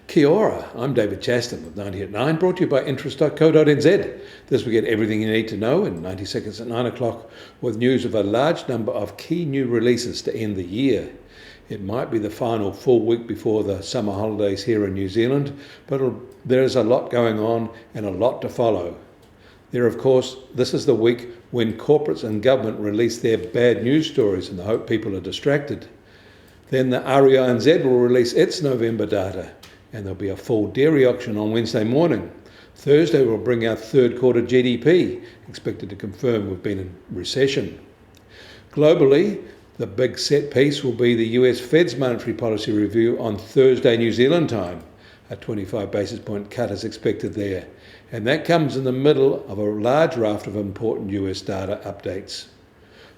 Kia ora, I'm David Chaston with 90 at 9, brought to you by interest.co.nz. This will get everything you need to know in 90 seconds at 9 o'clock with news of a large number of key new releases to end the year. It might be the final full week before the summer holidays here in New Zealand, but there is a lot going on and a lot to follow. This is the week when corporates and government release their bad news stories in the hope people are distracted. Then the REINZ will release its November data, and there'll be a full dairy auction on Wednesday morning. Thursday will bring out third quarter GDP, expected to confirm we've been in recession. Globally, the big set piece will be the US Fed's monetary policy review on Thursday New Zealand time. A 25 basis point cut is expected there, and that comes in the middle of a large raft of important US data updates.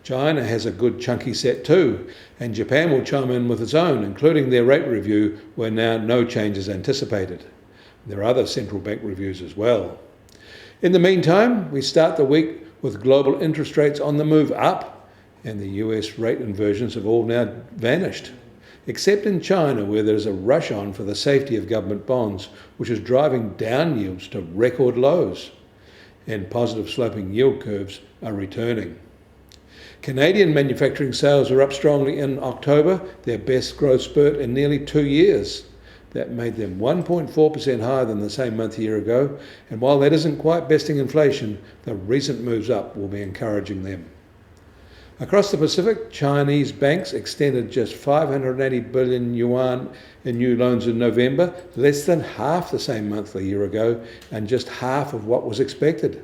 China has a good chunky set too, and Japan will chime in with its own, including their rate review where now no change is anticipated. There are other central bank reviews as well. In the meantime, we start the week with global interest rates on the move up, and the US rate inversions have all now vanished, except in China where there's a rush on for the safety of government bonds, which is driving down yields to record lows, and positive sloping yield curves are returning. Canadian manufacturing sales are up strongly in October, their best growth spurt in nearly 2 years. That made them 1.4% higher than the same month a year ago, and while that isn't quite besting inflation, the recent moves up will be encouraging them. Across the Pacific, Chinese banks extended just 580 billion yuan in new loans in November, less than half the same month a year ago, and just half of what was expected.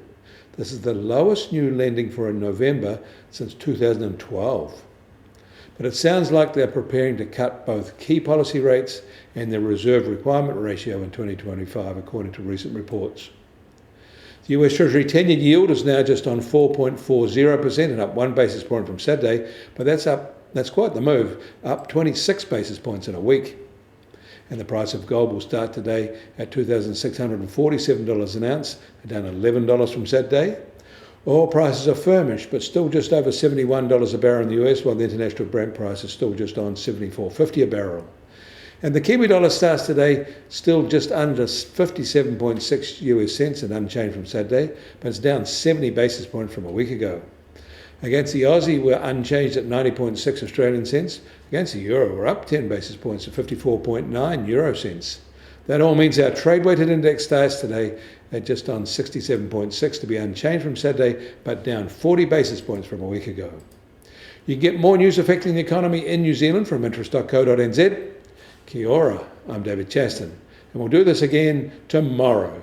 This is the lowest new lending for a November since 2012. But it sounds like they're preparing to cut both key policy rates and their reserve requirement ratio in 2025, according to recent reports. The US Treasury 10-year yield is now just on 4.40% and up 1 basis point from Saturday, but that's quite the move, up 26 basis points in a week. And the price of gold will start today at $2,647 an ounce, down $11 from Saturday. Oil prices are firmish, but still just over $71 a barrel in the US, while the international Brent price is still just on $74.50 a barrel. And the Kiwi dollar starts today still just under 57.6 US cents and unchanged from Saturday, but it's down 70 basis points from a week ago. Against the Aussie, we're unchanged at 90.6 Australian cents. Against the euro, we're up 10 basis points to 54.9 euro cents. That all means our trade-weighted index starts today at just on 67.6 to be unchanged from Saturday, but down 40 basis points from a week ago. You can get more news affecting the economy in New Zealand from interest.co.nz. Kia ora, I'm David Chaston, and we'll do this again tomorrow.